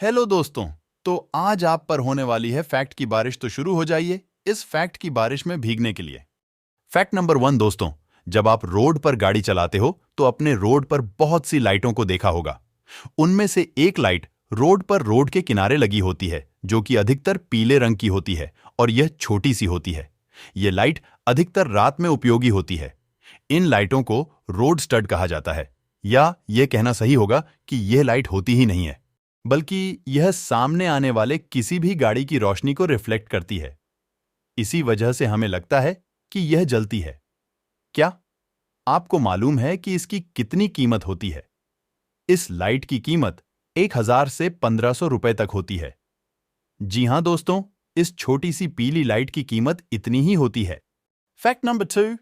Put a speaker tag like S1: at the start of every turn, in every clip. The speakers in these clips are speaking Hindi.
S1: हेलो दोस्तों। तो आज आप पर होने वाली है फैक्ट की बारिश, तो शुरू हो जाइए इस फैक्ट की बारिश में भीगने के लिए। फैक्ट नंबर 1 दोस्तों, जब आप रोड पर गाड़ी चलाते हो तो अपने रोड पर बहुत सी लाइटों को देखा होगा। उनमें से एक लाइट रोड पर रोड के किनारे लगी होती है, जो कि अधिकतर पीले रंग की होती है और यह छोटी सी होती है। यह लाइट अधिकतर रात में उपयोगी होती है। इन लाइटों को रोड स्टड कहा जाता है, या यह कहना सही होगा कि यह लाइट होती ही नहीं है, बल्कि यह सामने आने वाले किसी भी गाड़ी की रोशनी को रिफ्लेक्ट करती है। इसी वजह से हमें लगता है कि यह जलती है। क्या आपको मालूम है कि इसकी कितनी कीमत होती है? इस लाइट की कीमत 1000 से 1500 रुपए तक होती है। जी हां दोस्तों, इस छोटी सी पीली लाइट की कीमत इतनी ही होती है। फैक्ट नंबर 2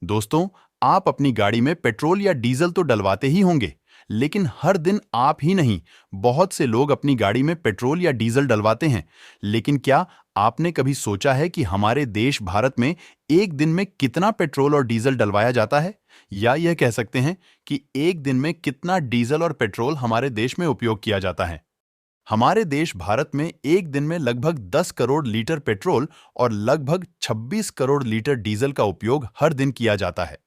S1: दोस्तों, आप अपनी गाड़ी में पेट्रोल या डीजल तो डलवाते ही होंगे, लेकिन हर दिन आप ही नहीं, बहुत से लोग अपनी गाड़ी में पेट्रोल या डीजल डलवाते हैं। लेकिन क्या आपने कभी सोचा है कि हमारे देश भारत में एक दिन में कितना पेट्रोल और डीजल डलवाया जाता है? या यह कह सकते हैं कि एक दिन में कितना डीजल और पेट्रोल हमारे देश में उपयोग किया जाता है? हमारे देश भारत में एक दिन में लगभग 10 करोड़ लीटर पेट्रोल और लगभग 26 करोड़ लीटर डीजल का उपयोग हर दिन किया जाता है।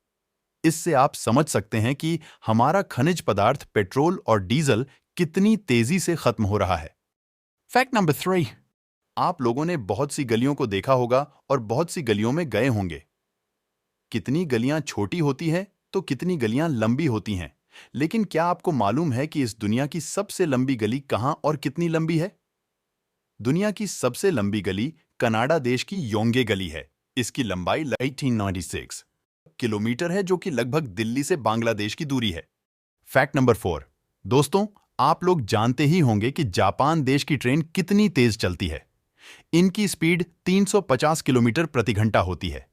S1: इससे आप समझ सकते हैं कि हमारा खनिज पदार्थ पेट्रोल और डीजल कितनी तेजी से खत्म हो रहा है। फैक्ट नंबर 3, आप लोगों ने बहुत सी गलियों को देखा होगा और बहुत सी गलियों में गए होंगे। कितनी गलियां छोटी होती हैं तो कितनी गलियां लंबी होती हैं। लेकिन क्या आपको मालूम है कि इस दुनिया की सबसे लंबी गली कहां और कितनी लंबी है? दुनिया की सबसे लंबी गली कनाडा देश की योंगे गली है। इसकी लंबाई 1896 किलोमीटर है, जो कि लगभग दिल्ली से बांग्लादेश की दूरी है। फैक्ट नंबर 4 दोस्तों, आप लोग जानते ही होंगे कि जापान देश की ट्रेन कितनी तेज चलती है। इनकी स्पीड 350 किलोमीटर प्रति घंटा होती है।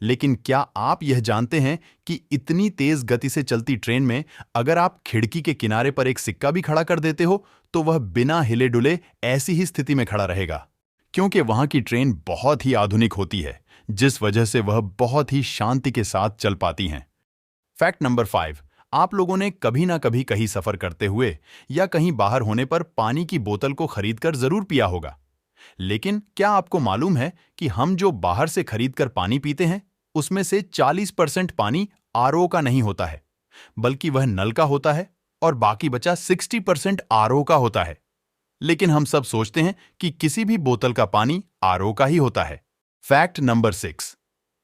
S1: लेकिन क्या आप यह जानते हैं कि इतनी तेज गति से चलती ट्रेन में अगर आप खिड़की के किनारे पर एक सिक्का भी खड़ा कर देते हो तो वह बिना हिले डुले ऐसी ही स्थिति में खड़ा रहेगा, क्योंकि वहां की ट्रेन बहुत ही आधुनिक होती है, जिस वजह से वह बहुत ही शांति के साथ चल पाती हैं। फैक्ट नंबर 5, आप लोगों ने कभी ना कभी कहीं सफर करते हुए या कहीं बाहर होने पर पानी की बोतल को खरीदकर जरूर पिया होगा। लेकिन क्या आपको मालूम है कि हम जो बाहर से खरीदकर पानी पीते हैं उसमें से 40% पानी आरओ का नहीं होता है, बल्कि वह नल का होता है, और बाकी बचा 60% आरओ का होता है। लेकिन हम सब सोचते हैं कि किसी भी बोतल का पानी आरओ का ही होता है। फैक्ट नंबर 6,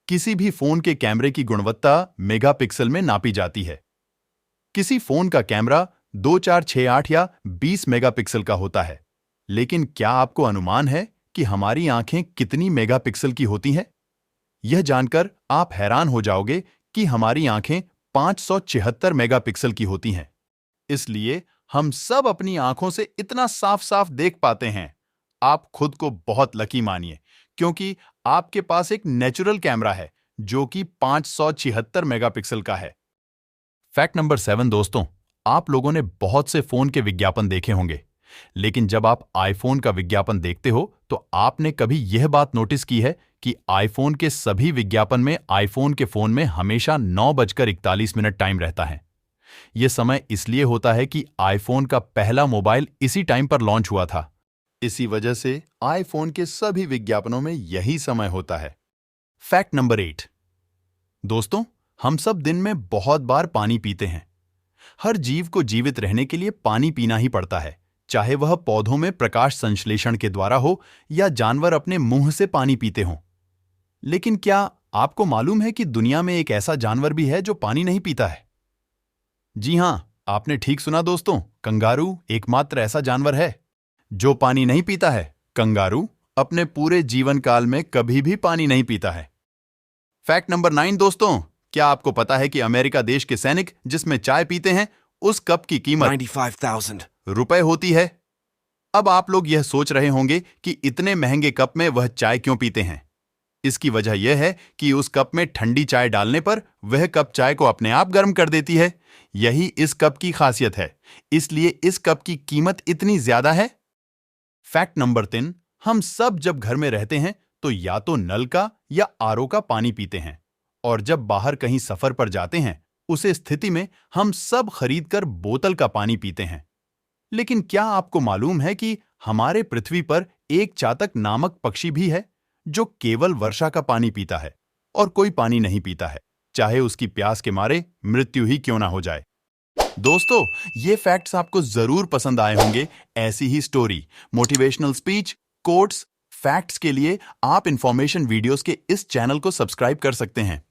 S1: किसी भी फोन के कैमरे की गुणवत्ता मेगापिक्सल में नापी जाती है। किसी फोन का कैमरा 2468 या 20 मेगापिक्सल का होता है। लेकिन क्या आपको अनुमान है कि हमारी आंखें कितनी मेगापिक्सल की होती हैं? यह जानकर आप हैरान हो जाओगे कि हमारी आंखें 576 मेगापिक्सल की होती हैं। इसलिए हम सब अपनी आंखों से इतना साफ साफ देख पाते हैं। आप खुद को बहुत लकी मानिए, क्योंकि आपके पास एक नेचुरल कैमरा है जो कि 576 मेगापिक्सल का है। फैक्ट नंबर 7 दोस्तों, आप लोगों ने बहुत से फोन के विज्ञापन देखे होंगे, लेकिन जब आप आईफोन का विज्ञापन देखते हो तो आपने कभी यह बात नोटिस की है कि आईफोन के सभी विज्ञापन में आईफोन के फोन में हमेशा 9:41 टाइम रहता है। यह समय इसलिए होता है कि आईफोन का पहला मोबाइल इसी टाइम पर लॉन्च हुआ था। इसी वजह से आईफोन के सभी विज्ञापनों में यही समय होता है। फैक्ट नंबर 8 दोस्तों, हम सब दिन में बहुत बार पानी पीते हैं। हर जीव को जीवित रहने के लिए पानी पीना ही पड़ता है, चाहे वह पौधों में प्रकाश संश्लेषण के द्वारा हो या जानवर अपने मुंह से पानी पीते हों। लेकिन क्या आपको मालूम है कि दुनिया में एक ऐसा जानवर भी है जो पानी नहीं पीता है? जी हां, आपने ठीक सुना दोस्तों, कंगारू एकमात्र ऐसा जानवर है जो पानी नहीं पीता है। कंगारू अपने पूरे जीवन काल में कभी भी पानी नहीं पीता है। फैक्ट नंबर 9 दोस्तों, क्या आपको पता है कि अमेरिका देश के सैनिक जिसमें चाय पीते हैं उस कप की कीमत
S2: 95,000
S1: रुपए होती है? अब आप लोग यह सोच रहे होंगे कि इतने महंगे कप में वह चाय क्यों पीते हैं। इसकी वजह यह है कि उस कप में ठंडी चाय डालने पर वह कप चाय को अपने आप गर्म कर देती है। यही इस कप की खासियत है, इसलिए इस कप की कीमत इतनी ज्यादा है। फैक्ट नंबर 3, हम सब जब घर में रहते हैं तो या तो नल का या आरओ का पानी पीते हैं, और जब बाहर कहीं सफर पर जाते हैं उस स्थिति में हम सब खरीदकर बोतल का पानी पीते हैं। लेकिन क्या आपको मालूम है कि हमारे पृथ्वी पर एक चातक नामक पक्षी भी है जो केवल वर्षा का पानी पीता है और कोई पानी नहीं पीता है, चाहे उसकी प्यास के मारे मृत्यु ही क्यों ना हो जाए। दोस्तों, ये फैक्ट्स आपको जरूर पसंद आए होंगे। ऐसी ही story, motivational speech, quotes, facts के लिए आप इंफॉर्मेशन वीडियोस के इस चैनल को सब्सक्राइब कर सकते हैं।